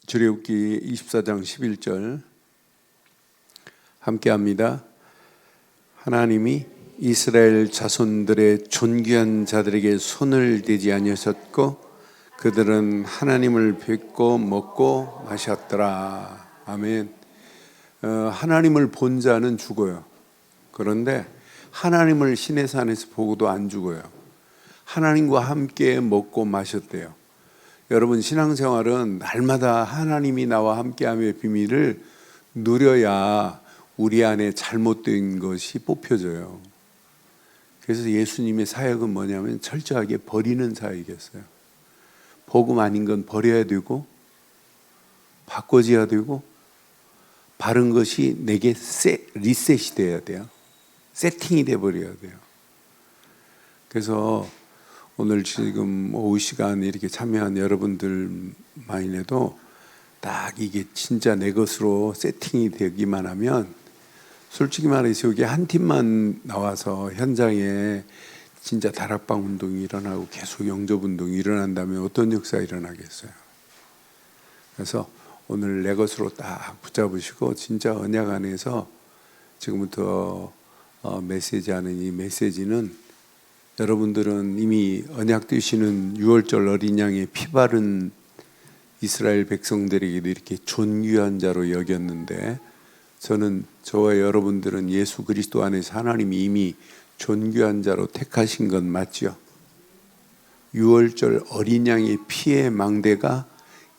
출애굽기 24장 11절 함께합니다. 하나님이 이스라엘 자손들의 존귀한 자들에게 손을 대지 아니하셨고 그들은 하나님을 뵙고 먹고 마셨더라. 아멘. 하나님을 본 자는 죽어요. 그런데 하나님을 시내산에서 보고도 안 죽어요. 하나님과 함께 먹고 마셨대요. 여러분, 신앙생활은 날마다 하나님이 나와 함께함의 비밀을 누려야 우리 안에 잘못된 것이 뽑혀져요. 그래서 예수님의 사역은 뭐냐면 철저하게 버리는 사역이었어요. 복음 아닌 건 버려야 되고 바꿔져야 되고 바른 것이 내게 리셋이 돼야 돼요. 세팅이 돼버려야 돼요. 그래서 오늘 지금 오후 시간 이렇게 참여한 여러분들만이라도 딱 이게 진짜 내 것으로 세팅이 되기만 하면, 솔직히 말해서 여기 한 팀만 나와서 현장에 진짜 다락방 운동이 일어나고 계속 영접 운동이 일어난다면 어떤 역사가 일어나겠어요. 그래서 오늘 내 것으로 딱 붙잡으시고 진짜 언약 안에서 지금부터 메시지하는 이 메시지는, 여러분들은 이미 언약 되시는 6월절 어린 양의 피 바른 이스라엘 백성들에게도 이렇게 존귀한 자로 여겼는데, 저는 저와 여러분들은 예수 그리스도 안에서 하나님이 이미 존귀한 자로 택하신 건 맞죠? 6월절 어린 양의 피의 망대가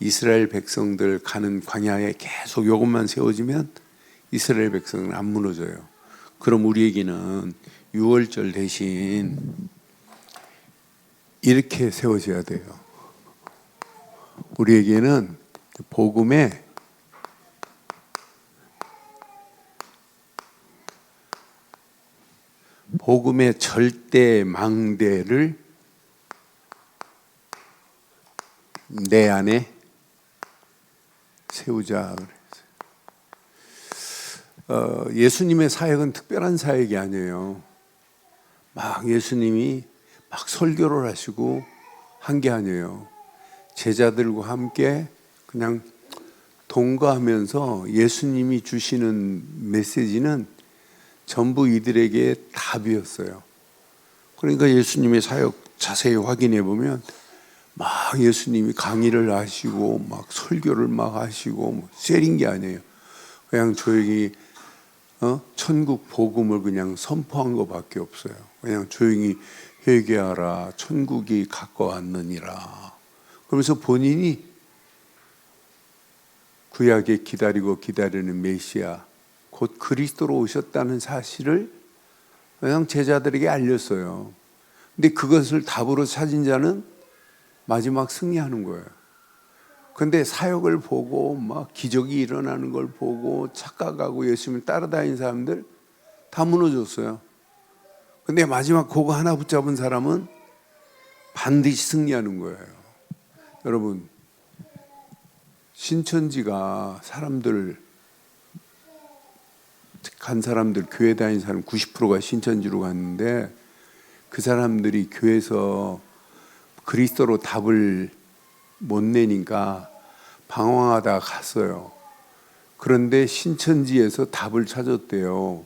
이스라엘 백성들 가는 광야에 계속 이것만 세워지면 이스라엘 백성은 안 무너져요. 그럼 우리에게는 6월절 대신 이렇게 세워져야 돼요. 우리에게는 복음의 절대 망대를 내 안에 세우자 그랬어요. 예수님의 사역은 특별한 사역이 아니에요. 막 예수님이 막 설교를 하시고 한 게 아니에요. 제자들과 함께 그냥 동거하면서 예수님이 주시는 메시지는 전부 이들에게 답이었어요. 그러니까 예수님의 사역 자세히 확인해 보면 막 예수님이 강의를 하시고 막 설교를 막 하시고 뭐 세린 게 아니에요. 그냥 조용히 천국 복음을 그냥 선포한 것밖에 없어요. 그냥 조용히 회개하라, 천국이 가까웠느니라. 그러면서 본인이 구약에 기다리는 메시아, 곧 그리스도로 오셨다는 사실을 그냥 제자들에게 알렸어요. 근데 그것을 답으로 찾은 자는 마지막 승리하는 거예요. 근데 사역을 보고 막 기적이 일어나는 걸 보고 착각하고 예수님을 따라다니는 사람들 다 무너졌어요. 근데 마지막 그거 하나 붙잡은 사람은 반드시 승리하는 거예요. 여러분, 신천지가 교회 다니는 사람 90%가 신천지로 갔는데, 그 사람들이 교회에서 그리스도로 답을 못 내니까 방황하다 갔어요. 그런데 신천지에서 답을 찾았대요.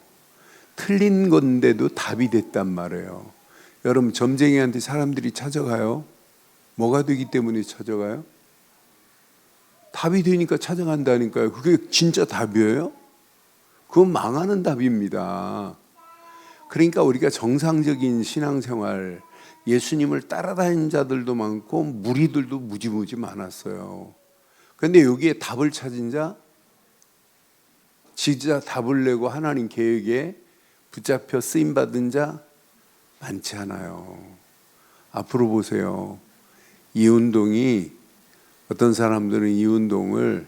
틀린 건데도 답이 됐단 말이에요. 여러분, 점쟁이한테 사람들이 찾아가요? 뭐가 되기 때문에 찾아가요? 답이 되니까 찾아간다니까요. 그게 진짜 답이에요? 그건 망하는 답입니다. 그러니까 우리가 정상적인 신앙생활, 예수님을 따라다니는 자들도 많고 무리들도 무지무지 많았어요. 그런데 여기에 답을 찾은 자, 진짜 답을 내고 하나님 계획에 붙잡혀 쓰임받은 자 많지 않아요. 앞으로 보세요. 이 운동이, 어떤 사람들은 이 운동을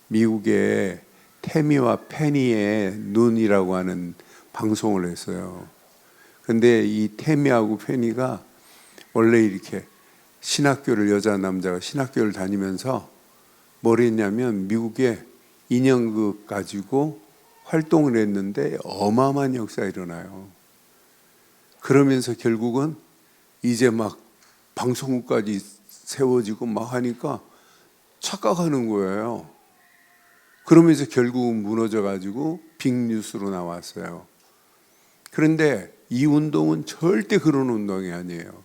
미국의 태미와 페니의 눈이라고 하는 방송을 했어요. 근데 이 태미하고 페니가 원래 이렇게 여자 남자가 신학교를 다니면서 뭘 했냐면 미국의 인형극 가지고 활동을 했는데 어마어마한 역사가 일어나요. 그러면서 결국은 이제 막 방송국까지 세워지고 막 하니까 착각하는 거예요. 그러면서 결국은 무너져가지고 빅뉴스로 나왔어요. 그런데 이 운동은 절대 그런 운동이 아니에요.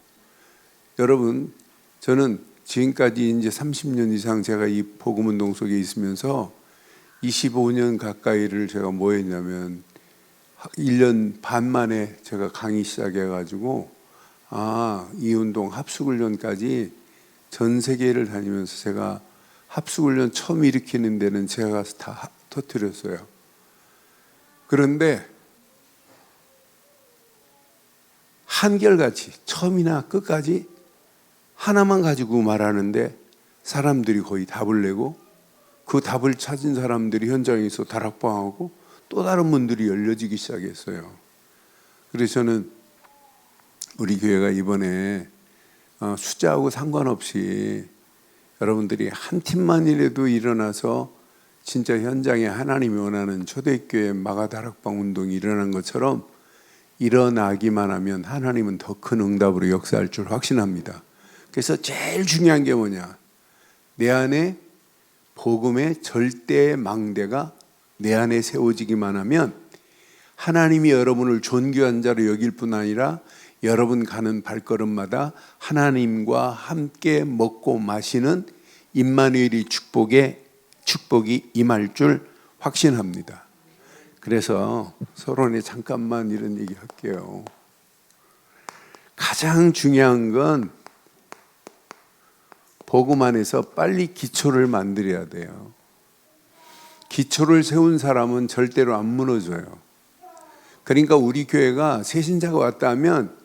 여러분, 저는 지금까지 이제 30년 이상 제가 이 복음운동 속에 있으면서 25년 가까이를 제가 뭐 했냐면 1년 반 만에 제가 강의 시작해가지고 이 운동 합숙훈련까지 전 세계를 다니면서 제가 합숙훈련 처음 일으키는 데는 제가 가서 다 터뜨렸어요. 그런데 한결같이 처음이나 끝까지 하나만 가지고 말하는데 사람들이 거의 답을 내고 그 답을 찾은 사람들이 현장에서 다락방하고 또 다른 문들이 열려지기 시작했어요. 그래서 저는 우리 교회가 이번에 숫자하고 상관없이 여러분들이 한 팀만이라도 일어나서 진짜 현장에 하나님이 원하는 초대교회 마가다락방 운동이 일어난 것처럼 일어나기만 하면 하나님은 더 큰 응답으로 역사할 줄 확신합니다. 그래서 제일 중요한 게 뭐냐? 내 안에 복음의 절대 망대가 내 안에 세워지기만 하면 하나님이 여러분을 존귀한 자로 여길 뿐 아니라 여러분 가는 발걸음마다 하나님과 함께 먹고 마시는 임마누엘의 축복이 임할 줄 확신합니다. 그래서 서론에 잠깐만 이런 얘기 할게요. 가장 중요한 건 복음 안에서 빨리 기초를 만들어야 돼요. 기초를 세운 사람은 절대로 안 무너져요. 그러니까 우리 교회가 새신자가 왔다 하면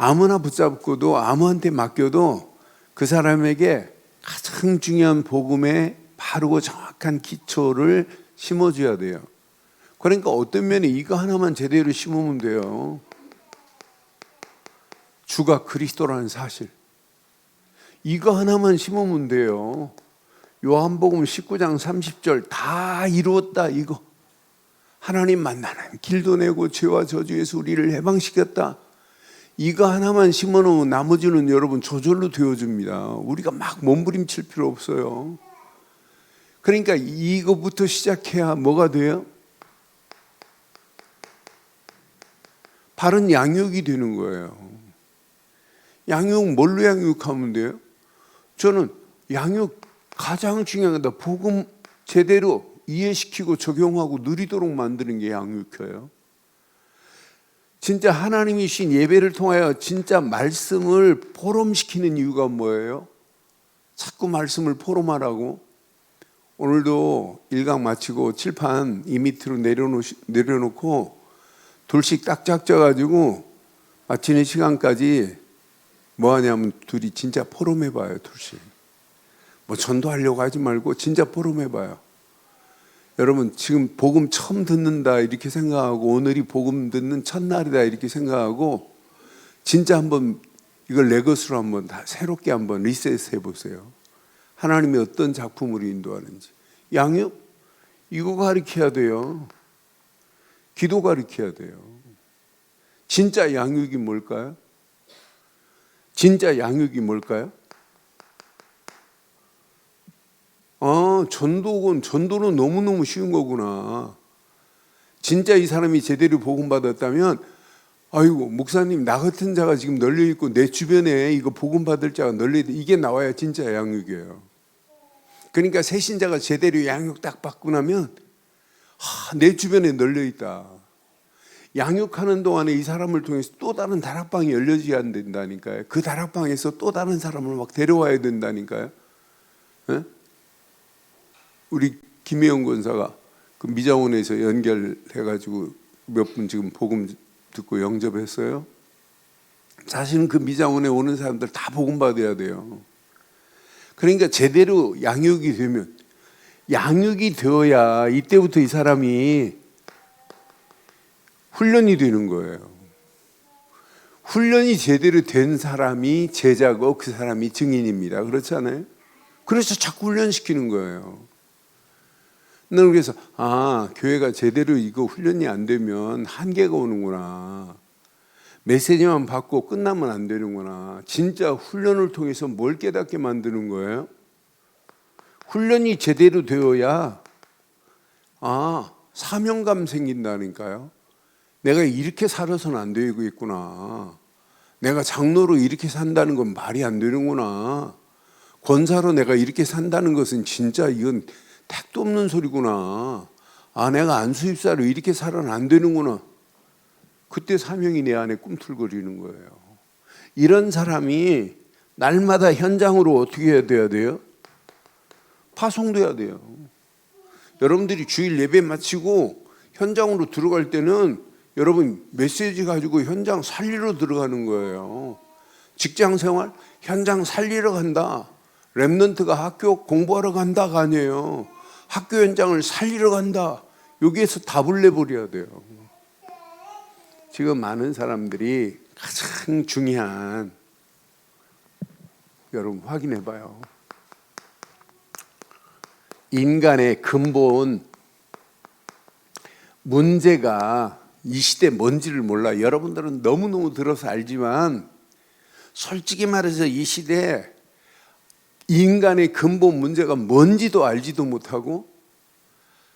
아무나 붙잡고도 아무한테 맡겨도 그 사람에게 가장 중요한 복음의 바르고 정확한 기초를 심어줘야 돼요. 그러니까 어떤 면에 이거 하나만 제대로 심으면 돼요. 주가 그리스도라는 사실. 이거 하나만 심으면 돼요. 요한복음 19장 30절 다 이루었다 이거. 하나님 만나는 길도 내고 죄와 저주에서 우리를 해방시켰다. 이거 하나만 심어놓으면 나머지는 여러분 저절로 되어줍니다. 우리가 막 몸부림칠 필요 없어요. 그러니까 이거부터 시작해야 뭐가 돼요? 바른 양육이 되는 거예요. 양육 뭘로 양육하면 돼요? 저는 양육 가장 중요한 건 복음 제대로 이해시키고 적용하고 누리도록 만드는 게 양육이에요. 진짜 하나님이 주신 예배를 통하여 진짜 말씀을 포럼시키는 이유가 뭐예요? 자꾸 말씀을 포럼하라고. 오늘도 일강 마치고 칠판 이 밑으로 내려놓고 둘씩 딱 짝져가지고 마치는 시간까지 뭐 하냐면 둘이 진짜 포럼해봐요. 둘씩 뭐 전도하려고 하지 말고 진짜 포럼해봐요. 여러분 지금 복음 처음 듣는다 이렇게 생각하고 오늘이 복음 듣는 첫날이다 이렇게 생각하고 진짜 한번 이걸 내 것으로 한번 다 새롭게 한번 리셋해 보세요. 하나님이 어떤 작품으로 인도하는지. 양육? 이거 가르쳐야 돼요. 기도 가르쳐야 돼요. 진짜 양육이 뭘까요? 진짜 양육이 뭘까요? 전도는 너무너무 쉬운 거구나. 진짜 이 사람이 제대로 복음 받았다면 아이고 목사님 나 같은 자가 지금 널려있고 내 주변에 이거 복음 받을 자가 널려있다. 이게 나와야 진짜 양육이에요. 그러니까 새신자가 제대로 양육 딱 받고 나면 내 주변에 널려있다. 양육하는 동안에 이 사람을 통해서 또 다른 다락방이 열려져야 된다니까요. 그 다락방에서 또 다른 사람을 막 데려와야 된다니까요. 네? 우리 김혜영 권사가 그 미자원에서 연결해가지고 몇 분 지금 복음 듣고 영접했어요. 자신은 그 미자원에 오는 사람들 다 복음 받아야 돼요. 그러니까 제대로 양육이 되면 양육이 되어야 이때부터 이 사람이 훈련이 되는 거예요. 훈련이 제대로 된 사람이 제자고 그 사람이 증인입니다. 그렇지 않아요? 그래서 자꾸 훈련시키는 거예요. 나는 그래서 교회가 제대로 이거 훈련이 안 되면 한계가 오는구나. 메시지만 받고 끝나면 안 되는구나. 진짜 훈련을 통해서 뭘 깨닫게 만드는 거예요? 훈련이 제대로 되어야 사명감 생긴다니까요. 내가 이렇게 살아서는 안 되겠구나. 내가 장로로 이렇게 산다는 건 말이 안 되는구나. 권사로 내가 이렇게 산다는 것은 진짜 이건 택도 없는 소리구나. 내가 안수입사로 이렇게 살아는 안 되는구나. 그때 사명이 내 안에 꿈틀거리는 거예요. 이런 사람이 날마다 현장으로 어떻게 해야 돼요? 파송돼야 돼요. 여러분들이 주일 예배 마치고 현장으로 들어갈 때는 여러분 메시지 가지고 현장 살리러 들어가는 거예요. 직장 생활 현장 살리러 간다. 렘넌트가 학교 공부하러 간다가 아니에요. 학교 현장을 살리러 간다. 여기에서 답을 내버려야 돼요. 지금 많은 사람들이 가장 중요한, 여러분 확인해 봐요. 인간의 근본 문제가 이 시대 뭔지를 몰라. 여러분들은 너무너무 들어서 알지만 솔직히 말해서 이 시대 인간의 근본 문제가 뭔지도 알지도 못하고,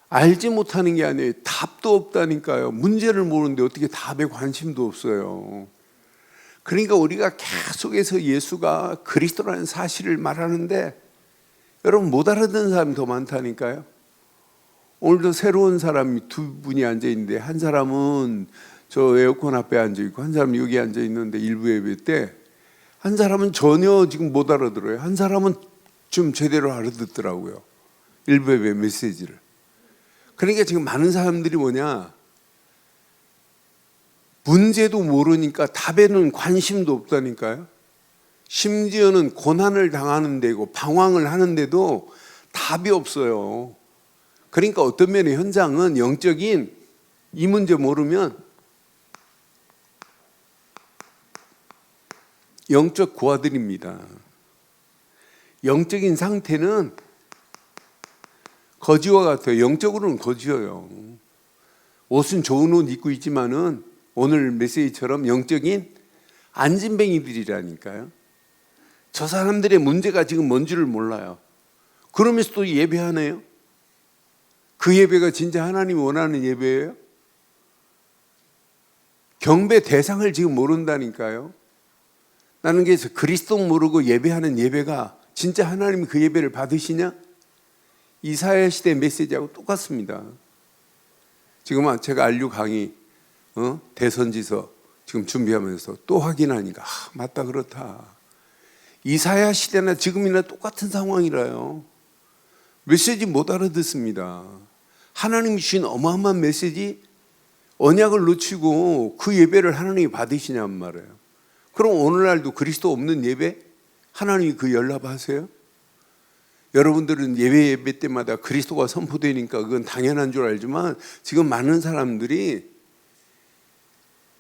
알지 못하는 게 아니에요. 답도 없다니까요. 문제를 모르는데 어떻게 답에 관심도 없어요. 그러니까 우리가 계속해서 예수가 그리스도라는 사실을 말하는데 여러분 못 알아듣는 사람이 더 많다니까요. 오늘도 새로운 사람이 두 분이 앉아 있는데, 한 사람은 저 에어컨 앞에 앉아 있고 한 사람은 여기 앉아 있는데, 일부 예배 때 한 사람은 전혀 지금 못 알아들어요. 한 사람은 좀 제대로 알아듣더라고요. 일부 예배 메시지를. 그러니까 지금 많은 사람들이 뭐냐, 문제도 모르니까 답에는 관심도 없다니까요. 심지어는 고난을 당하는 데고 방황을 하는데도 답이 없어요. 그러니까 어떤 면의 현장은 영적인 이 문제 모르면 영적 고아들입니다. 영적인 상태는 거지와 같아요. 영적으로는 거지예요. 옷은 좋은 옷 입고 있지만은 오늘 메시지처럼 영적인 안진뱅이들이라니까요. 저 사람들의 문제가 지금 뭔지를 몰라요. 그러면서도 예배하네요. 그 예배가 진짜 하나님이 원하는 예배예요? 경배 대상을 지금 모른다니까요. 나는 그래서 그리스도 모르고 예배하는 예배가 진짜 하나님이 그 예배를 받으시냐? 이사야 시대 메시지하고 똑같습니다. 지금 제가 안류 강의 대선지서 지금 준비하면서 또 확인하니까 맞다, 그렇다. 이사야 시대나 지금이나 똑같은 상황이라요. 메시지 못 알아듣습니다. 하나님이 주신 어마어마한 메시지, 언약을 놓치고 그 예배를 하나님이 받으시냔 말이에요. 그럼 오늘날도 그리스도 없는 예배 하나님이 그 연락하세요? 여러분들은 예배 때마다 그리스도가 선포되니까 그건 당연한 줄 알지만, 지금 많은 사람들이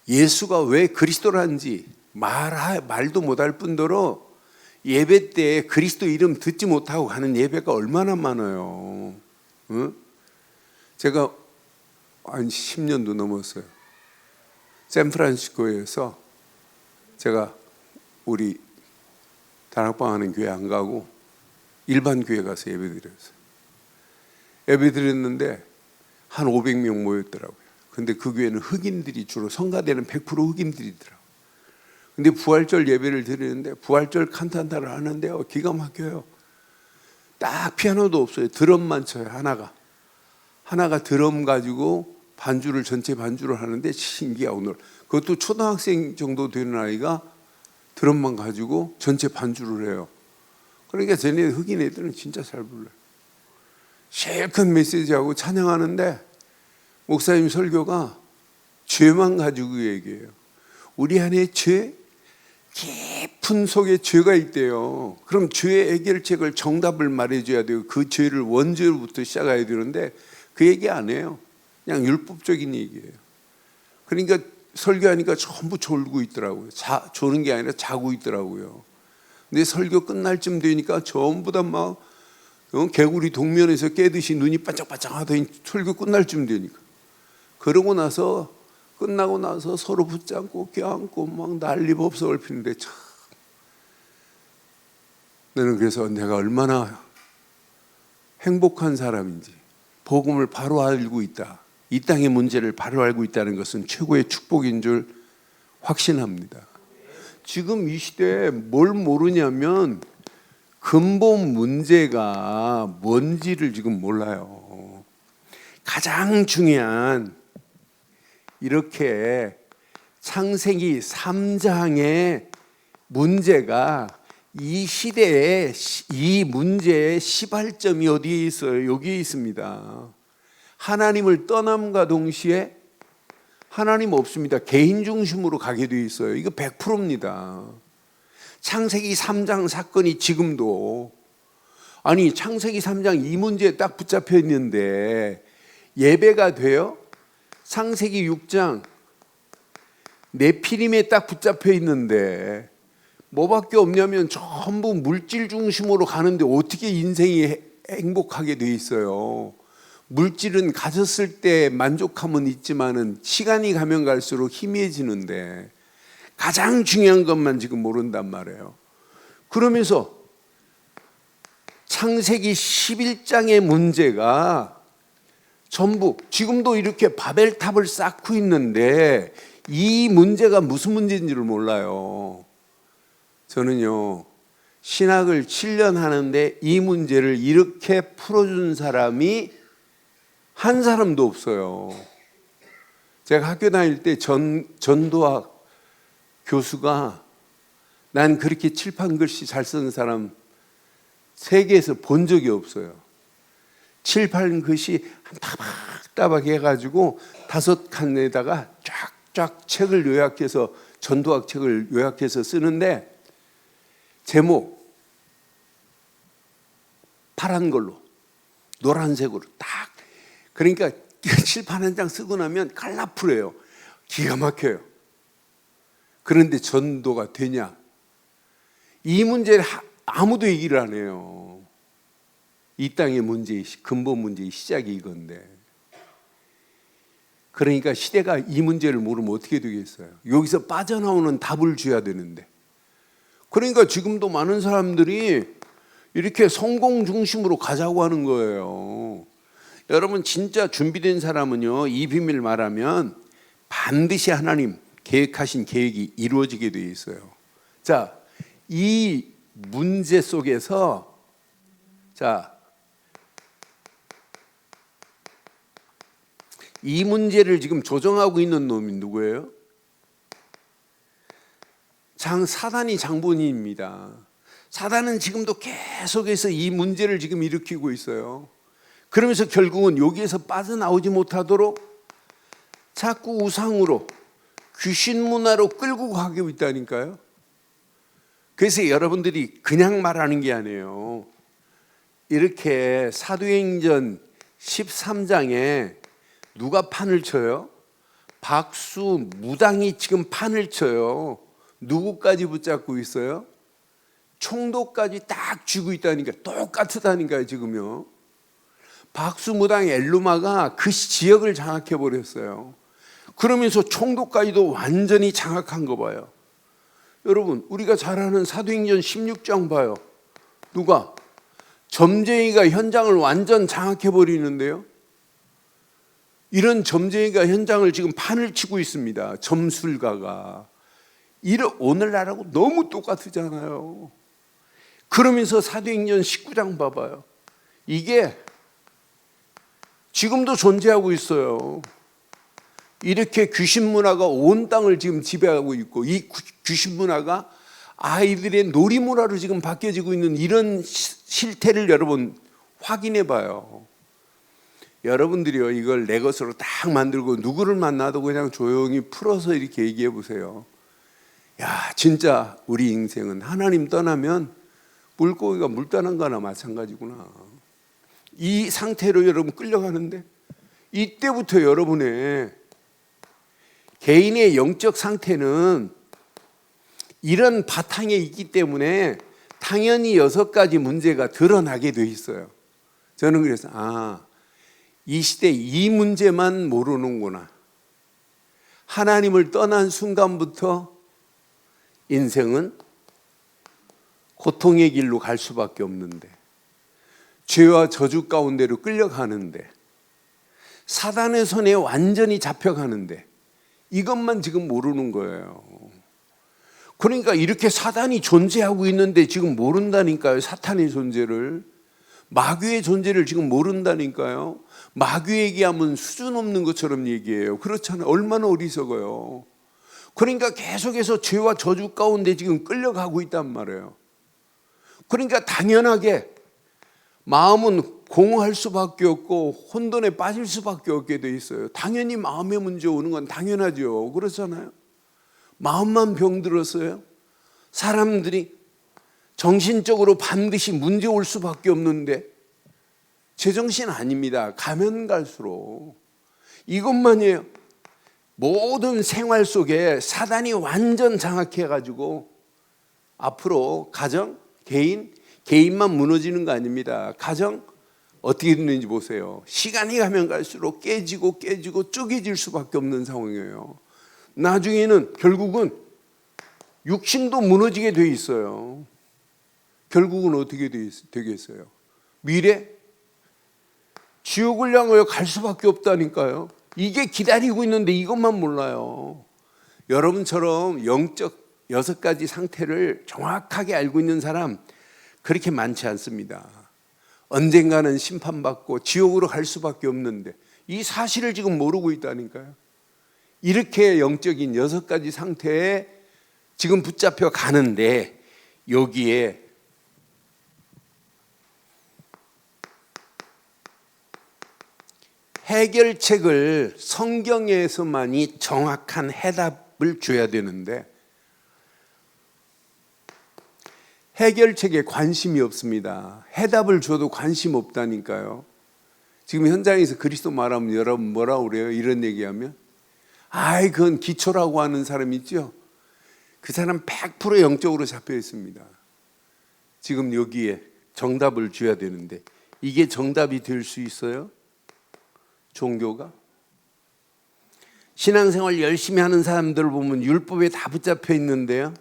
예수가 왜 그리스도란지 말도 못할 뿐더러 예배 때 그리스도 이름 듣지 못하고 가는 예배가 얼마나 많아요. 제가 한 10년도 넘었어요. 샌프란시스코에서 제가 우리 다락방 하는 교회 안 가고 일반 교회 가서 예배 드렸어요. 예배 드렸는데 한 500명 모였더라고요. 근데 그 교회는 흑인들이 주로, 성가대는 100% 흑인들이더라고요. 근데 부활절 예배를 드리는데 부활절 칸탄타를 하는데요, 기가 막혀요. 딱 피아노도 없어요. 드럼만 쳐요. 하나가 드럼 가지고 반주를, 전체 반주를 하는데 신기해. 오늘 그것도 초등학생 정도 되는 아이가 드럼만 가지고 전체 반주를 해요. 그러니까 쟤네 흑인 애들은 진짜 잘 불러요. 실컷 메시지하고 찬양하는데 목사님 설교가 죄만 가지고 얘기해요. 우리 안에 죄, 깊은 속에 죄가 있대요. 그럼 죄의 해결책을, 정답을 말해줘야 돼요. 그 죄를 원죄로부터 시작해야 되는데 그 얘기 안 해요. 그냥 율법적인 얘기예요. 그러니까 설교하니까 전부 졸고 있더라고요. 조는 게 아니라 자고 있더라고요. 근데 설교 끝날 쯤 되니까 전부 다 막 개구리 동면에서 깨듯이 눈이 반짝반짝 하더니 설교 끝날 쯤 되니까. 그러고 나서, 끝나고 나서 서로 붙잡고 껴안고 막 난리법석 얽히는데, 참, 나는 그래서 내가 얼마나 행복한 사람인지, 복음을 바로 알고 있다, 이 땅의 문제를 바로 알고 있다는 것은 최고의 축복인 줄 확신합니다. 지금 이 시대에 뭘 모르냐면 근본 문제가 뭔지를 지금 몰라요. 가장 중요한 이렇게 창세기 3장의 문제가 이 시대에 이 문제의 시발점이 어디에 있어요? 여기에 있습니다. 하나님을 떠남과 동시에 하나님 없습니다. 개인 중심으로 가게 돼 있어요. 이거 100%입니다. 창세기 3장 사건이 지금도, 아니 창세기 3장 이 문제에 딱 붙잡혀 있는데 예배가 돼요? 창세기 6장 네피림에 딱 붙잡혀 있는데 뭐밖에 없냐면 전부 물질 중심으로 가는데 어떻게 인생이 행복하게 돼 있어요? 물질은 가졌을 때 만족함은 있지만은 시간이 가면 갈수록 희미해지는데 가장 중요한 것만 지금 모른단 말이에요. 그러면서 창세기 11장의 문제가 전부 지금도 이렇게 바벨탑을 쌓고 있는데 이 문제가 무슨 문제인지를 몰라요. 저는요, 신학을 7년 하는데 이 문제를 이렇게 풀어준 사람이 한 사람도 없어요. 제가 학교 다닐 때 전도학 교수가 난 그렇게 칠판 글씨 잘 쓰는 사람 세계에서 본 적이 없어요. 칠판 글씨 한 따박따박 해가지고 5칸에다가 쫙쫙 책을 요약해서 전도학 책을 요약해서 쓰는데 제목 파란 걸로 노란색으로 딱, 그러니까 칠판 한 장 쓰고 나면 컬러풀해요. 기가 막혀요. 그런데 전도가 되냐? 이 문제를 아무도 얘기를 안 해요. 이 땅의 문제의 근본 문제의 시작이 이건데, 그러니까 시대가 이 문제를 모르면 어떻게 되겠어요? 여기서 빠져나오는 답을 줘야 되는데, 그러니까 지금도 많은 사람들이 이렇게 성공 중심으로 가자고 하는 거예요. 여러분 진짜 준비된 사람은요, 이 비밀 말하면 반드시 하나님 계획하신 계획이 이루어지게 되어 있어요. 자, 이 문제 속에서 이 문제를 지금 조정하고 있는 놈이 누구예요? 사단이 장본인입니다. 사단은 지금도 계속해서 이 문제를 지금 일으키고 있어요. 그러면서 결국은 여기에서 빠져나오지 못하도록 자꾸 우상으로, 귀신 문화로 끌고 가고 있다니까요. 그래서 여러분들이 그냥 말하는 게 아니에요. 이렇게 사도행전 13장에 누가 판을 쳐요? 박수 무당이 지금 판을 쳐요. 누구까지 붙잡고 있어요? 총독까지 딱 쥐고 있다니까. 똑같다니까요 지금요. 박수 무당 엘루마가 그 지역을 장악해 버렸어요. 그러면서 총독까지도 완전히 장악한 거 봐요. 여러분 우리가 잘 아는 사도행전 16장 봐요. 누가? 점쟁이가 현장을 완전 장악해 버리는데요. 이런 점쟁이가 현장을 지금 판을 치고 있습니다. 점술가가. 오늘날하고 너무 똑같잖아요. 그러면서 사도행전 19장 봐봐요. 이게 지금도 존재하고 있어요. 이렇게 귀신 문화가 온 땅을 지금 지배하고 있고, 이 귀신 문화가 아이들의 놀이 문화로 지금 바뀌어지고 있는 이런 실태를 여러분 확인해 봐요. 여러분들이요, 이걸 내 것으로 딱 만들고 누구를 만나도 그냥 조용히 풀어서 이렇게 얘기해 보세요. 야, 진짜 우리 인생은 하나님 떠나면 물고기가 물 떠난 거나 마찬가지구나. 이 상태로 여러분 끌려가는데, 이때부터 여러분의 개인의 영적 상태는 이런 바탕에 있기 때문에 당연히 6가지 문제가 드러나게 돼 있어요. 저는 그래서 이 시대 이 문제만 모르는구나. 하나님을 떠난 순간부터 인생은 고통의 길로 갈 수밖에 없는데, 죄와 저주 가운데로 끌려가는데, 사단의 손에 완전히 잡혀가는데 이것만 지금 모르는 거예요. 그러니까 이렇게 사단이 존재하고 있는데 지금 모른다니까요. 사탄의 존재를, 마귀의 존재를 지금 모른다니까요. 마귀 얘기하면 수준 없는 것처럼 얘기해요. 그렇잖아요. 얼마나 어리석어요. 그러니까 계속해서 죄와 저주 가운데 지금 끌려가고 있단 말이에요. 그러니까 당연하게 마음은 공허할 수밖에 없고 혼돈에 빠질 수밖에 없게 돼 있어요. 당연히 마음의 문제 오는 건 당연하죠. 그렇잖아요. 마음만 병들었어요. 사람들이 정신적으로 반드시 문제 올 수밖에 없는데 제정신 아닙니다. 가면 갈수록 이것만이에요. 모든 생활 속에 사단이 완전 장악해가지고 앞으로 가정, 개인만 무너지는 거 아닙니다. 가정 어떻게 됐는지 보세요. 시간이 가면 갈수록 깨지고 쪼개질 수밖에 없는 상황이에요. 나중에는 결국은 육신도 무너지게 돼 있어요. 결국은 어떻게 되겠어요? 미래? 지옥을 향하여 갈 수밖에 없다니까요. 이게 기다리고 있는데 이것만 몰라요. 여러분처럼 영적 6가지 상태를 정확하게 알고 있는 사람 그렇게 많지 않습니다. 언젠가는 심판받고 지옥으로 갈 수밖에 없는데 이 사실을 지금 모르고 있다니까요. 이렇게 영적인 6가지 상태에 지금 붙잡혀 가는데 여기에 해결책을 성경에서만이 정확한 해답을 줘야 되는데 해결책에 관심이 없습니다. 해답을 줘도 관심 없다니까요. 지금 현장에서 그리스도 말하면 여러분 뭐라고 그래요? 이런 얘기하면 아이 그건 기초라고 하는 사람 있죠? 그 사람 100% 영적으로 잡혀 있습니다. 지금 여기에 정답을 줘야 되는데 이게 정답이 될 수 있어요? 종교가? 신앙생활 열심히 하는 사람들을 보면 율법에 다 붙잡혀 있는데요.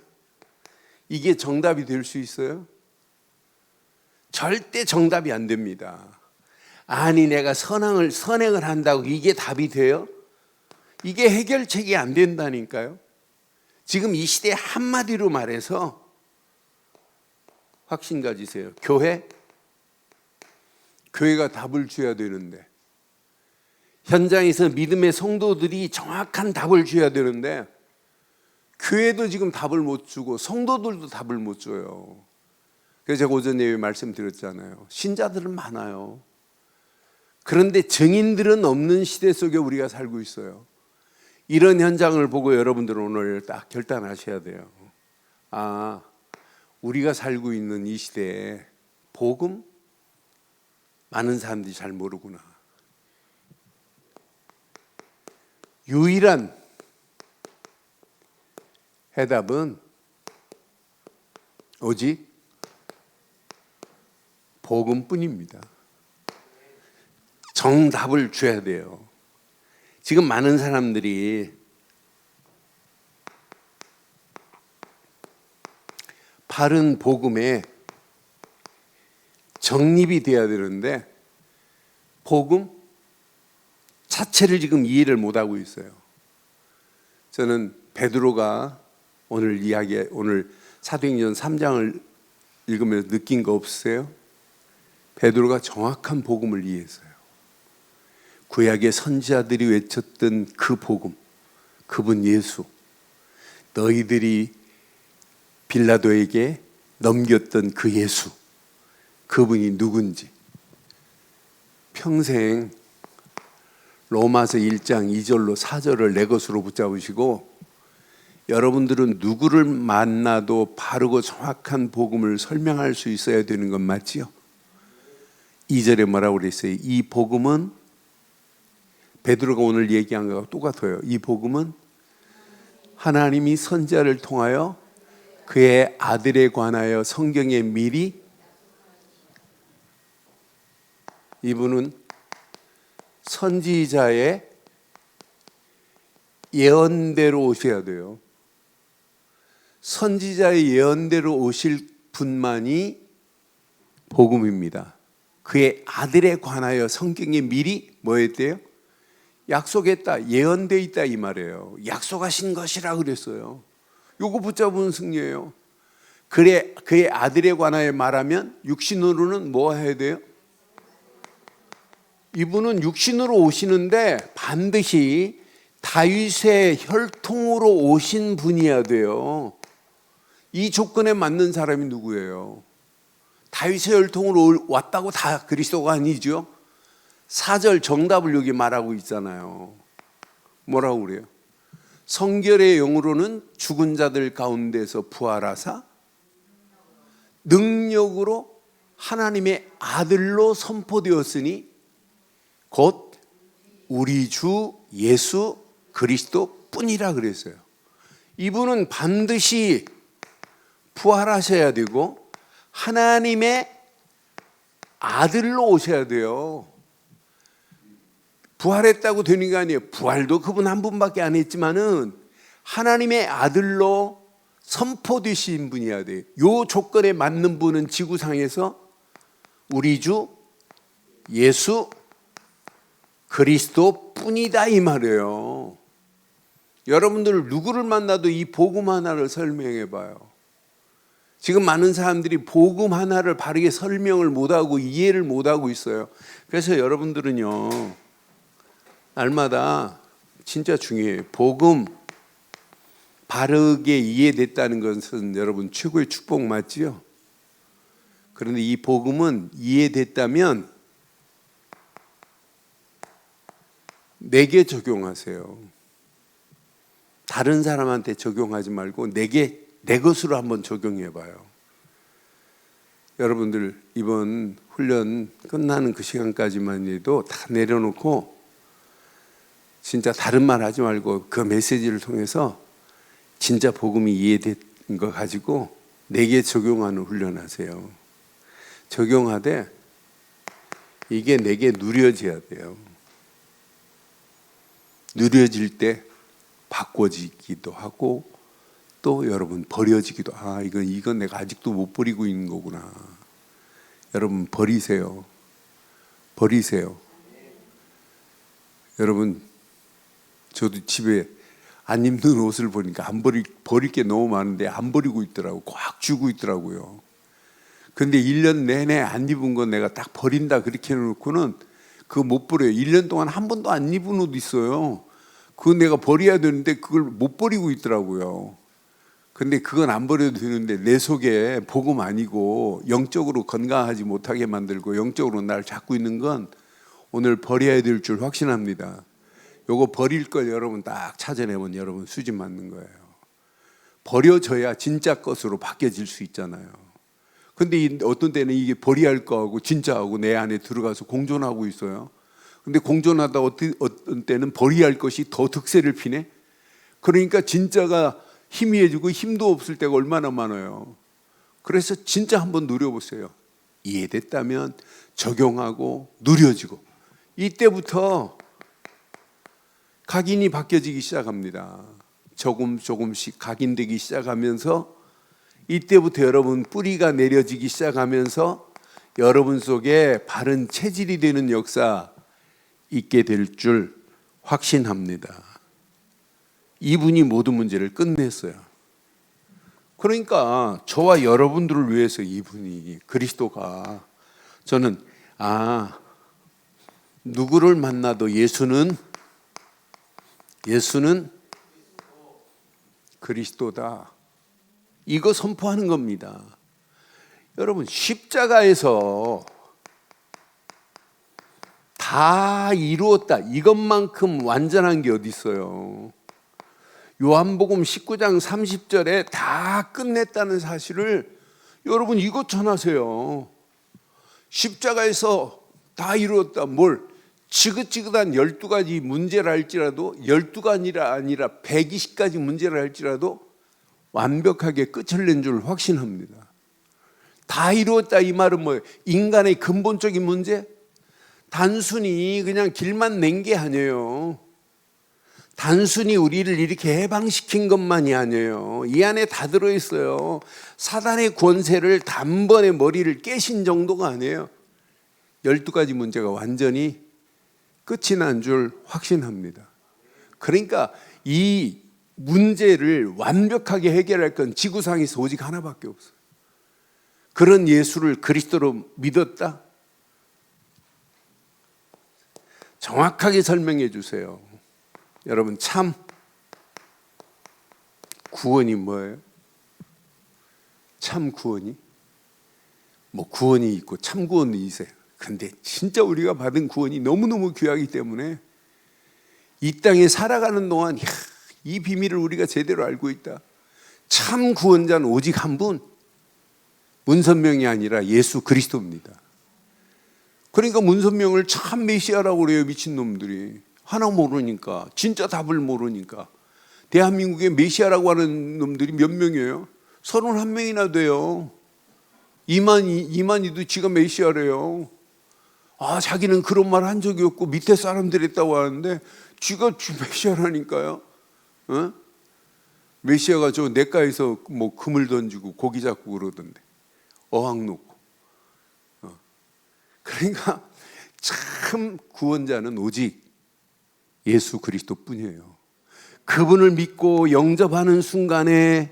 이게 정답이 될 수 있어요? 절대 정답이 안 됩니다. 아니 내가 선행을 한다고 이게 답이 돼요? 이게 해결책이 안 된다니까요. 지금 이 시대에 한마디로 말해서 확신 가지세요. 교회가 답을 줘야 되는데 현장에서 믿음의 성도들이 정확한 답을 줘야 되는데 교회도 지금 답을 못 주고 성도들도 답을 못 줘요. 그래서 제가 오전 예배 말씀드렸잖아요. 신자들은 많아요. 그런데 증인들은 없는 시대 속에 우리가 살고 있어요. 이런 현장을 보고 여러분들은 오늘 딱 결단하셔야 돼요. 아, 우리가 살고 있는 이 시대에 복음 많은 사람들이 잘 모르구나. 유일한 해답은 오직 복음뿐입니다. 정답을 줘야 돼요. 지금 많은 사람들이 바른 복음에 정립이 돼야 되는데 복음 자체를 지금 이해를 못하고 있어요. 저는 베드로가 오늘 사도행전 3장을 읽으면서 느낀 거 없으세요? 베드로가 정확한 복음을 이해했어요. 구약의 선지자들이 외쳤던 그 복음, 그분 예수, 너희들이 빌라도에게 넘겼던 그 예수, 그분이 누군지 평생 로마서 1장 2절로 4절을 내 것으로 붙잡으시고 여러분들은 누구를 만나도 바르고 정확한 복음을 설명할 수 있어야 되는 건 맞지요? 2절에 뭐라고 그랬어요? 이 복음은 베드로가 오늘 얘기한 것과 똑같아요. 이 복음은 하나님이 선지자를 통하여 그의 아들에 관하여 성경에 미리 이분은 선지자의 예언대로 오셔야 돼요. 선지자의 예언대로 오실 분만이 복음입니다. 그의 아들에 관하여 성경에 미리 뭐 했대요? 약속했다, 예언되어 있다 이 말이에요. 약속하신 것이라 그랬어요. 요거 붙잡은 승리예요. 그래, 그의 아들에 관하여 말하면 육신으로는 뭐 해야 돼요? 이분은 육신으로 오시는데 반드시 다윗의 혈통으로 오신 분이어야 돼요. 이 조건에 맞는 사람이 누구예요? 다윗의 혈통으로 왔다고 다 그리스도가 아니죠. 4절 정답을 여기 말하고 있잖아요. 뭐라고 그래요? 성결의 영으로는 죽은 자들 가운데서 부활하사 능력으로 하나님의 아들로 선포되었으니 곧 우리 주 예수 그리스도 뿐이라 그랬어요. 이분은 반드시 부활하셔야 되고 하나님의 아들로 오셔야 돼요. 부활했다고 되는 게 아니에요. 부활도 그분 한 분밖에 안 했지만은 하나님의 아들로 선포되신 분이어야 돼요. 이 조건에 맞는 분은 지구상에서 우리 주 예수 그리스도 뿐이다 이 말이에요. 여러분들 누구를 만나도 이 복음 하나를 설명해 봐요. 지금 많은 사람들이 복음 하나를 바르게 설명을 못하고 이해를 못하고 있어요. 그래서 여러분들은요, 날마다 진짜 중요해요. 복음 바르게 이해됐다는 것은 여러분 최고의 축복 맞지요? 그런데 이 복음은 이해됐다면 내게 적용하세요. 다른 사람한테 적용하지 말고 내 것으로 한번 적용해 봐요. 여러분들 이번 훈련 끝나는 그 시간까지만 해도 다 내려놓고 진짜 다른 말 하지 말고 그 메시지를 통해서 진짜 복음이 이해된 거 가지고 내게 적용하는 훈련하세요. 적용하되 이게 내게 누려져야 돼요. 누려질 때 바꿔지기도 하고 또 여러분 버려지기도. 이건 내가 아직도 못 버리고 있는 거구나. 여러분 버리세요. 버리세요. 여러분 저도 집에 안 입는 옷을 보니까 버릴 게 너무 많은데 안 버리고 있더라고. 꽉 쥐고 있더라고요. 근데 1년 내내 안 입은 건 내가 딱 버린다 그렇게 해놓고는 그거 못 버려요. 1년 동안 한 번도 안 입은 옷 있어요. 그거 내가 버려야 되는데 그걸 못 버리고 있더라고요. 근데 그건 안 버려도 되는데 내 속에 복음 아니고 영적으로 건강하지 못하게 만들고 영적으로 날 잡고 있는 건 오늘 버려야 될 줄 확신합니다. 요거 버릴 걸 여러분 딱 찾아내면 여러분 수집 맞는 거예요. 버려져야 진짜 것으로 바뀌어질 수 있잖아요. 근데 어떤 때는 이게 버려야 할 거하고 진짜하고 내 안에 들어가서 공존하고 있어요. 근데 공존하다 어떤 때는 버려야 할 것이 더 득세를 피네. 그러니까 진짜가 희미해지고 힘도 없을 때가 얼마나 많아요. 그래서 진짜 한번 누려보세요. 이해됐다면 적용하고 누려지고 이때부터 각인이 바뀌어지기 시작합니다. 조금씩 각인되기 시작하면서 이때부터 여러분 뿌리가 내려지기 시작하면서 여러분 속에 바른 체질이 되는 역사 있게 될 줄 확신합니다. 이분이 모든 문제를 끝냈어요. 그러니까 저와 여러분들을 위해서 이분이 그리스도가 저는 누구를 만나도 예수는 그리스도다. 이거 선포하는 겁니다. 여러분 십자가에서 다 이루었다. 이것만큼 완전한 게 어디 있어요? 요한복음 19장 30절에 다 끝냈다는 사실을 여러분 이것 전하세요. 십자가에서 다 이루었다. 뭘? 지긋지긋한 12가지 문제를 할지라도 12가지가 아니라 120가지 문제를 할지라도 완벽하게 끝을 낸 줄 확신합니다. 다 이루었다 이 말은 뭐예요? 인간의 근본적인 문제? 단순히 그냥 길만 낸 게 아니에요. 단순히 우리를 이렇게 해방시킨 것만이 아니에요. 이 안에 다 들어있어요. 사단의 권세를 단번에 머리를 깨신 정도가 아니에요. 12가지 문제가 완전히 끝이 난 줄 확신합니다. 그러니까 이 문제를 완벽하게 해결할 건 지구상에서 오직 하나밖에 없어요. 그런 예수를 그리스도로 믿었다? 정확하게 설명해 주세요. 여러분, 참 구원이 뭐예요? 참 구원이? 뭐 구원이 있고 참 구원이 있어요. 근데 진짜 우리가 받은 구원이 너무너무 귀하기 때문에 이 땅에 살아가는 동안 이 비밀을 우리가 제대로 알고 있다. 참 구원자는 오직 한 분, 문선명이 아니라 예수 그리스도입니다. 그러니까 문선명을 참 메시아라고 그래요. 미친놈들이 하나 모르니까, 진짜 답을 모르니까. 대한민국에 메시아라고 하는 놈들이 몇 명이에요? 31명이나 돼요. 이만희도 지가 메시아래요. 자기는 그런 말 한 적이 없고 밑에 사람들이 했다고 하는데 지가 메시아라니까요. 어? 메시아가 저 냇가에서 뭐 금을 던지고 고기 잡고 그러던데, 어항 놓고. 그러니까 참 구원자는 오직 예수 그리스도뿐이에요. 그분을 믿고 영접하는 순간에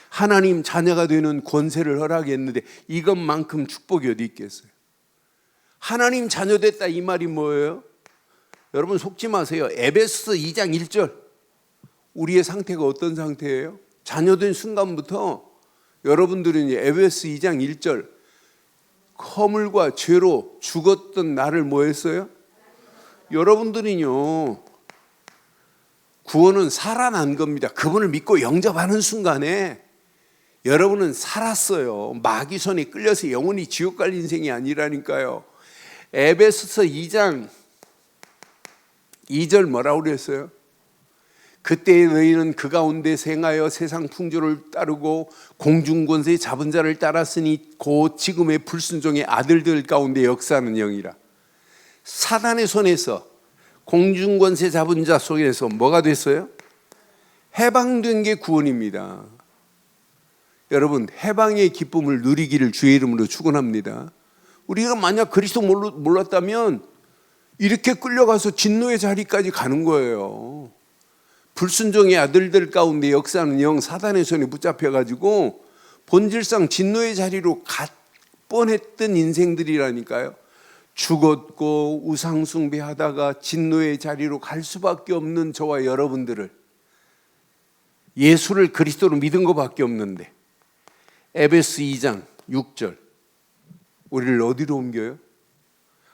하나님 자녀가 되는 권세를 허락했는데 이것만큼 축복이 어디 있겠어요? 하나님 자녀 됐다 이 말이 뭐예요? 여러분 속지 마세요. 에베소서 2장 1절, 우리의 상태가 어떤 상태예요? 자녀된 순간부터 여러분들은 에베소 2장 1절, 허물과 죄로 죽었던 나를 뭐 했어요? 여러분들은요, 구원은 살아난 겁니다. 그분을 믿고 영접하는 순간에 여러분은 살았어요. 마귀 손에 끌려서 영원히 지옥 갈 인생이 아니라니까요. 에베소서 2장 2절 뭐라고 그랬어요? 그때 너희는 그 가운데 생하여 세상 풍조를 따르고 공중권세의 잡은 자를 따랐으니 곧 지금의 불순종의 아들들 가운데 역사하는 영이라. 사단의 손에서 공중권세 잡은 자 속에서 뭐가 됐어요? 해방된 게 구원입니다. 여러분, 해방의 기쁨을 누리기를 주의 이름으로 축원합니다. 우리가 만약 그리스도 몰랐다면 이렇게 끌려가서 진노의 자리까지 가는 거예요. 불순종의 아들들 가운데 역사하는 영, 사단의 손에 붙잡혀가지고 본질상 진노의 자리로 갈 뻔했던 인생들이라니까요. 죽었고 우상숭배하다가 진노의 자리로 갈 수밖에 없는 저와 여러분들을 예수를 그리스도로 믿은 것밖에 없는데, 에베소 2장 6절, 우리를 어디로 옮겨요?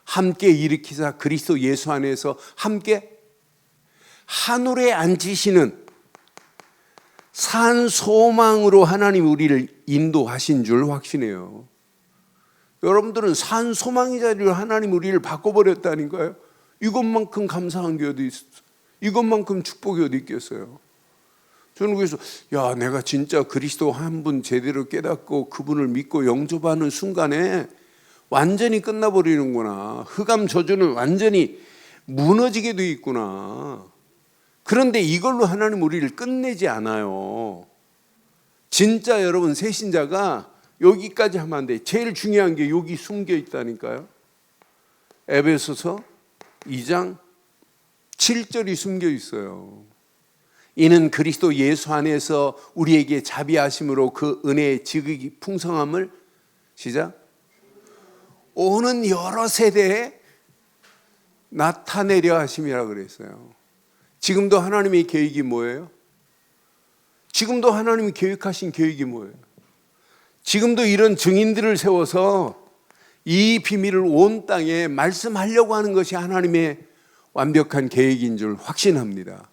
함께 일으키사 그리스도 예수 안에서 함께 하늘에 앉으시는 산 소망으로 하나님이 우리를 인도하신 줄 확신해요. 여러분들은 산 소망의 자리로 하나님 우리를 바꿔버렸다니까요. 이것만큼 감사한 게 어디 있어? 이것만큼 축복이 어디 있겠어요? 저는 그래서 내가 진짜 그리스도 한 분 제대로 깨닫고 그분을 믿고 영접하는 순간에 완전히 끝나버리는구나. 흑암 저주는 완전히 무너지게 돼 있구나. 그런데 이걸로 하나님 우리를 끝내지 않아요. 진짜 여러분 새신자가 여기까지 하면 안 돼. 제일 중요한 게 여기 숨겨 있다니까요. 에베소서 2장 7절이 숨겨 있어요. 이는 그리스도 예수 안에서 우리에게 자비하심으로 그 은혜의 지극히 풍성함을 시작. 오는 여러 세대에 나타내려 하심이라 그랬어요. 지금도 하나님의 계획이 뭐예요? 지금도 하나님이 계획하신 계획이 뭐예요? 지금도 이런 증인들을 세워서 이 비밀을 온 땅에 말씀하려고 하는 것이 하나님의 완벽한 계획인 줄 확신합니다.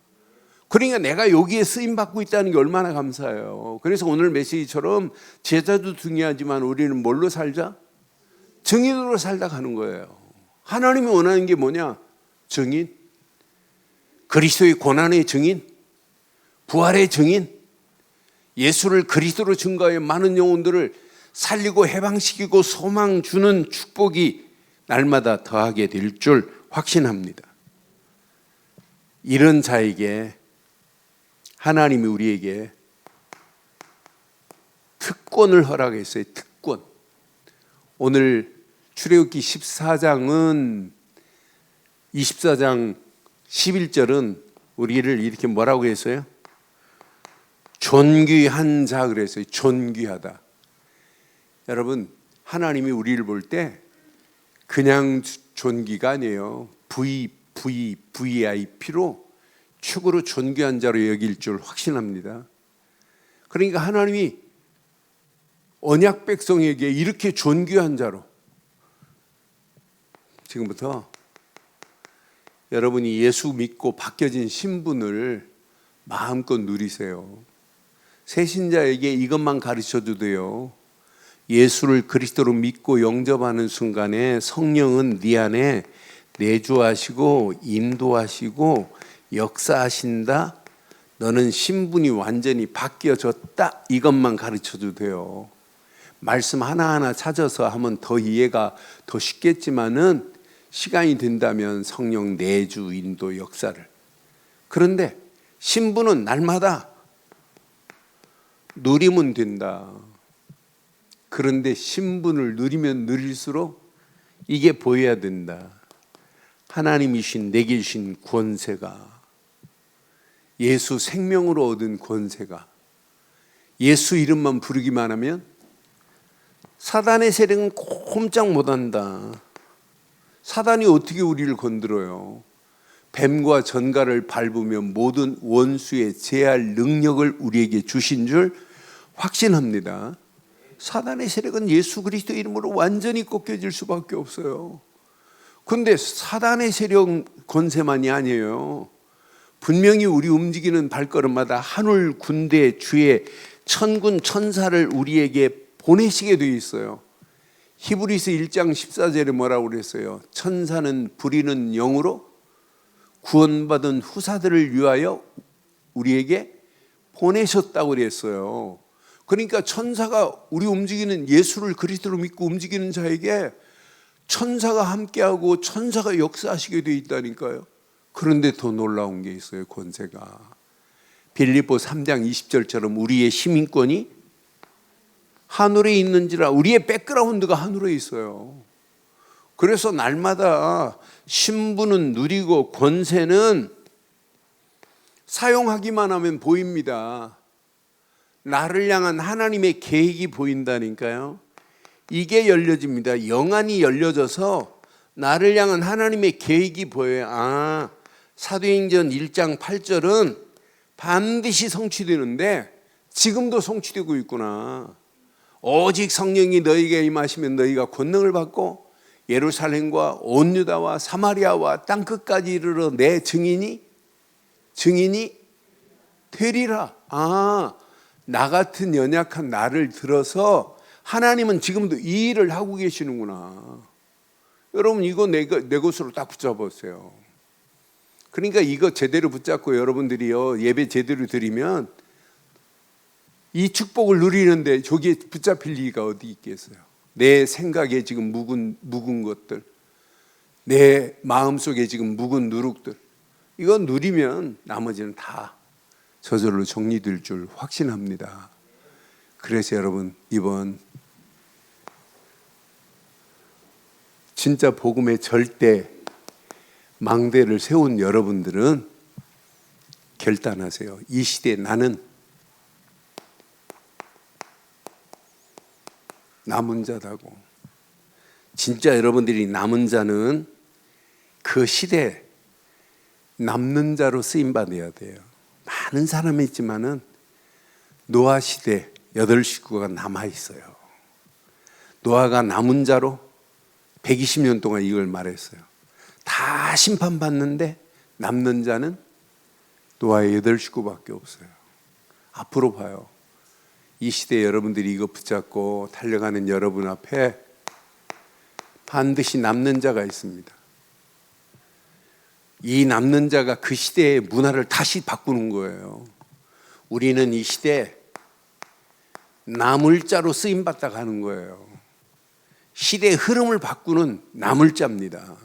그러니까 내가 여기에 쓰임받고 있다는 게 얼마나 감사해요. 그래서 오늘 메시지처럼 제자도 중요하지만 우리는 뭘로 살자? 증인으로 살다 가는 거예요. 하나님이 원하는 게 뭐냐? 증인, 그리스도의 고난의 증인, 부활의 증인, 예수를 그리스도로 증거하여 많은 영혼들을 살리고 해방시키고 소망 주는 축복이 날마다 더하게 될 줄 확신합니다. 이런 자에게 하나님이 우리에게 특권을 허락했어요. 특권. 오늘 출애굽기 14장은 24장 11절은 우리를 이렇게 뭐라고 했어요? 존귀한 자 그랬어요. 존귀하다. 여러분, 하나님이 우리를 볼 때 그냥 존귀가 아니에요. VIP로 최고로 존귀한 자로 여길 줄 확신합니다. 그러니까 하나님이 언약 백성에게 이렇게 존귀한 자로, 지금부터 여러분이 예수 믿고 바뀌어진 신분을 마음껏 누리세요. 새신자에게 이것만 가르쳐도 돼요. 예수를 그리스도로 믿고 영접하는 순간에 성령은 네 안에 내주하시고 인도하시고 역사하신다. 너는 신분이 완전히 바뀌어졌다. 이것만 가르쳐도 돼요. 말씀 하나하나 찾아서 하면 더 이해가 더 쉽겠지만은 시간이 된다면 성령 내주 인도 역사를. 그런데 신분은 날마다 누리면 된다. 그런데 신분을 누리면 누릴수록 이게 보여야 된다. 하나님이신 내게 주신 권세가, 예수 생명으로 얻은 권세가, 예수 이름만 부르기만 하면 사단의 세력은 꼼짝 못한다. 사단이 어떻게 우리를 건드려요? 뱀과 전갈을 밟으면 모든 원수의 제할 능력을 우리에게 주신 줄 확신합니다. 사단의 세력은 예수 그리스도 이름으로 완전히 꺾여질 수밖에 없어요. 그런데 사단의 세력 권세만이 아니에요. 분명히 우리 움직이는 발걸음마다 하늘 군대 주의 천군 천사를 우리에게 보내시게 되어 있어요. 히브리서 1장 14절에 뭐라고 그랬어요? 천사는 부리는 영으로 구원받은 후사들을 위하여 우리에게 보내셨다고 그랬어요. 그러니까 천사가 우리 움직이는 예수를 그리스도로 믿고 움직이는 자에게 천사가 함께하고 천사가 역사하시게 되어 있다니까요. 그런데 더 놀라운 게 있어요. 권세가 빌립보 3장 20절처럼 우리의 시민권이 하늘에 있는지라. 우리의 백그라운드가 하늘에 있어요. 그래서 날마다 신분은 누리고 권세는 사용하기만 하면 보입니다. 나를 향한 하나님의 계획이 보인다니까요. 이게 열려집니다. 영안이 열려져서 나를 향한 하나님의 계획이 보여요. 아, 사도행전 1장 8절은 반드시 성취되는데 지금도 성취되고 있구나. 오직 성령이 너희에게 임하시면 너희가 권능을 받고 예루살렘과 온 유다와 사마리아와 땅끝까지 이르러 내 증인이 되리라. 아, 나 같은 연약한 나를 들어서 하나님은 지금도 이 일을 하고 계시는구나. 여러분 이거 내 것으로 딱 붙잡으세요. 그러니까 이거 제대로 붙잡고 여러분들이요 예배 제대로 드리면 이 축복을 누리는데 저기에 붙잡힐 리가 어디 있겠어요. 내 생각에 지금 묵은 것들, 내 마음속에 지금 묵은 누룩들, 이거 누리면 나머지는 다 저절로 정리될 줄 확신합니다. 그래서 여러분 이번 진짜 복음의 절대 망대를 세운 여러분들은 결단하세요. 이 시대에 나는 남은 자다고. 진짜 여러분들이 남은 자는 그 시대에 남는 자로 쓰임받아야 돼요. 많은 사람이 있지만은 노아 시대 8식구가 남아있어요. 노아가 남은 자로 120년 동안 이걸 말했어요. 다 심판받는데 남는 자는 노아의 8식구밖에 없어요. 앞으로 봐요. 이 시대에 여러분들이 이거 붙잡고 달려가는 여러분 앞에 반드시 남는 자가 있습니다. 이 남는 자가 그 시대의 문화를 다시 바꾸는 거예요. 우리는 이 시대에 남을 자로 쓰임받다 가는 거예요. 시대의 흐름을 바꾸는 남을 자입니다.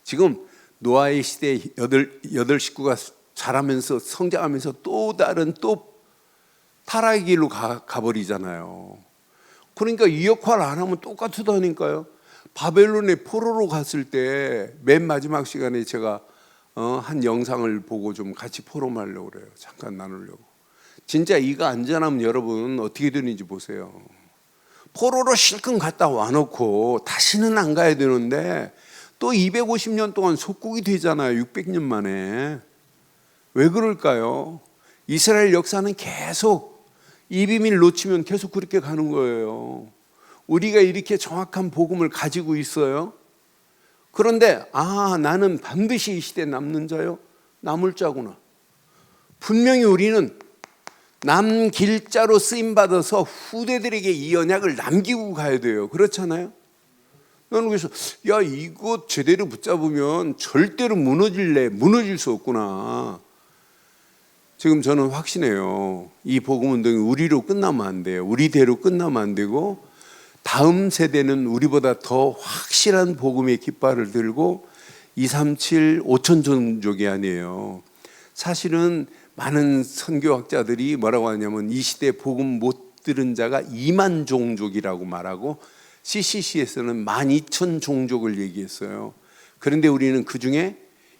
지금 노아의 시대에 8식구가 자라면서 성장하면서 또 다른 타락의 길로 가버리잖아요. 그러니까 이 역할을 안 하면 똑같다니까요. 바벨론에 포로로 갔을 때 맨 마지막 시간에 제가 한 영상을 보고 좀 같이 포럼하려고 그래요. 잠깐 나누려고. 진짜 이거 안전하면 여러분 어떻게 되는지 보세요. 포로로 실컷 갔다 와놓고 다시는 안 가야 되는데 또 250년 동안 속국이 되잖아요. 600년 만에. 왜 그럴까요? 이스라엘 역사는 계속 이 비밀 놓치면 계속 그렇게 가는 거예요. 우리가 이렇게 정확한 복음을 가지고 있어요. 그런데 나는 반드시 이 시대에 남는 자요, 남을 자구나. 분명히 우리는 남길자로 쓰임받아서 후대들에게 이 언약을 남기고 가야 돼요. 그렇잖아요? 나는 그래서 이거 제대로 붙잡으면 절대로 무너질 수 없구나. 지금 저는 확신해요. 이 복음운동이 우리로 끝나면 안 돼요. 우리대로 끝나면 안 되고 다음 세대는 우리보다 더 확실한 복음의 깃발을 들고 237 5천 종족이 아니에요. 사실은 많은 선교학자들이 뭐라고 하냐면 이 시대에 복음 못 들은 자가 2만 종족이라고 말하고 CCC에서는 12,000 종족을 얘기했어요. 그런데 우리는 그중에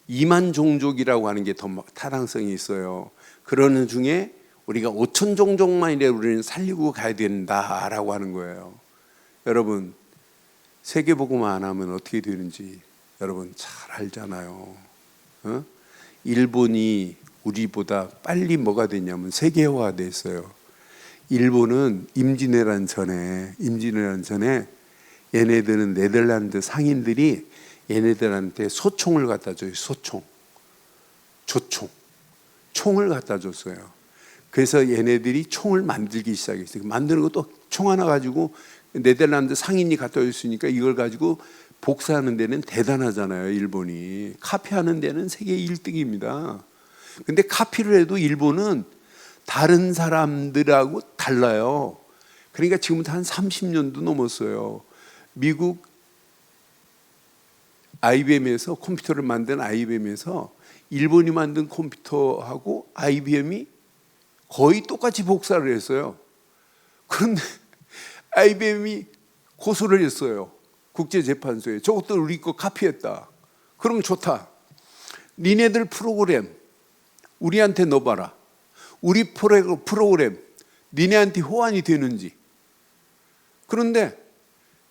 2만 종족이라고 하는 게 더 타당성이 있어요. 그러는 중에 우리가 5천 종족만이라도 우리는 살리고 가야 된다라고 하는 거예요. 여러분, 세계복음 안 하면 어떻게 되는지 여러분 잘 알잖아요. 일본이 우리보다 빨리 뭐가 됐냐면 세계화가 됐어요. 일본은 임진왜란 전에 얘네들은 네덜란드 상인들이 얘네들한테 소총을 갖다 줘요. 총을 갖다 줬어요. 그래서 얘네들이 총을 만들기 시작했어요. 만드는 것도 총 하나 가지고 네덜란드 상인이 갖다 줬으니까 이걸 가지고 복사하는 데는 대단하잖아요. 일본이 카피하는 데는 세계 1등입니다. 근데 카피를 해도 일본은 다른 사람들하고 달라요. 그러니까 지금부터 한 30년도 넘었어요. 미국 IBM에서 컴퓨터를 만든 IBM에서 일본이 만든 컴퓨터하고 IBM이 거의 똑같이 복사를 했어요. 그런데 IBM이 고소를 했어요. 국제재판소에. 저것도 우리 거 카피했다. 그럼 좋다. 니네들 프로그램 우리한테 넣어봐라. 우리 프로그램 니네한테 호환이 되는지. 그런데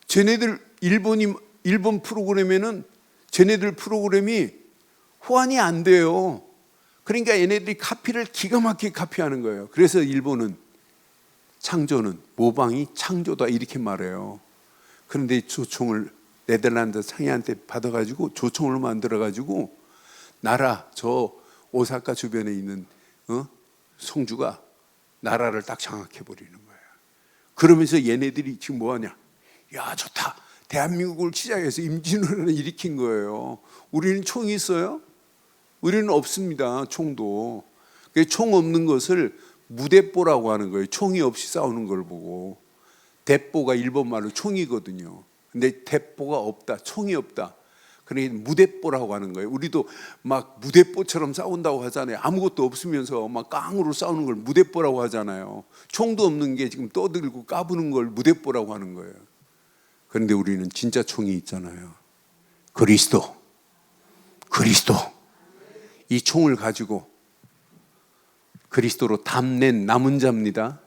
쟤네들 일본 프로그램에는 쟤네들 프로그램이 호환이 안 돼요. 그러니까 얘네들이 카피를 기가 막히게 카피하는 거예요. 그래서 일본은 창조는 모방이 창조다 이렇게 말해요. 그런데 조총을 네덜란드 상인한테 받아가지고 조총을 만들어가지고 나라 저 오사카 주변에 있는 성주가 나라를 딱 장악해버리는 거예요. 그러면서 얘네들이 지금 뭐하냐? 야 좋다. 대한민국을 시작해서 임진왜란을 일으킨 거예요. 우리는 총이 있어요? 우리는 없습니다. 총도. 총 없는 것을 무대뽀라고 하는 거예요. 총이 없이 싸우는 걸 보고. 대뽀가 일본 말로 총이거든요. 근데 대뽀가 없다. 총이 없다. 그러니까 무대뽀라고 하는 거예요. 우리도 막 무대뽀처럼 싸운다고 하잖아요. 아무것도 없으면서 막 깡으로 싸우는 걸 무대뽀라고 하잖아요. 총도 없는 게 지금 떠들고 까부는 걸 무대뽀라고 하는 거예요. 그런데 우리는 진짜 총이 있잖아요. 그리스도. 이 총을 가지고 그리스도로 담낸 남은 자입니다.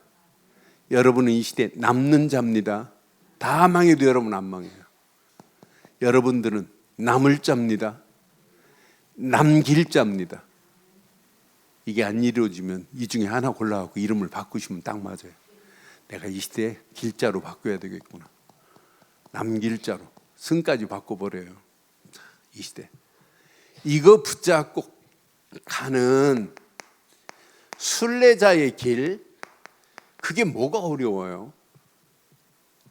여러분은 이 시대에 남는 자입니다. 다 망해도 여러분 안 망해요. 여러분들은 남을 자입니다. 남길 자입니다. 이게 안 이루어지면 이 중에 하나 골라갖고 이름을 바꾸시면 딱 맞아요. 내가 이 시대에 길자로 바꿔야 되겠구나. 남길자로 승까지 바꿔버려요. 이 시대 이거 붙잡고 가는 순례자의 길, 그게 뭐가 어려워요?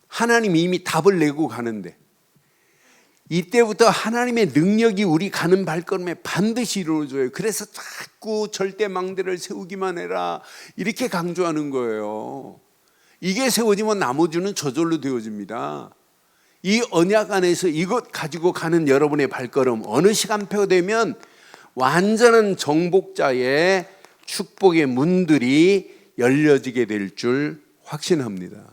하나님이 이미 답을 내고 가는데 이때부터 하나님의 능력이 우리 가는 발걸음에 반드시 이루어져요. 그래서 자꾸 절대망대를 세우기만 해라 이렇게 강조하는 거예요. 이게 세워지면 나머지는 저절로 되어집니다. 이 언약 안에서 이것 가지고 가는 여러분의 발걸음, 어느 시간표가 되면 완전한 정복자의 축복의 문들이 열려지게 될 줄 확신합니다.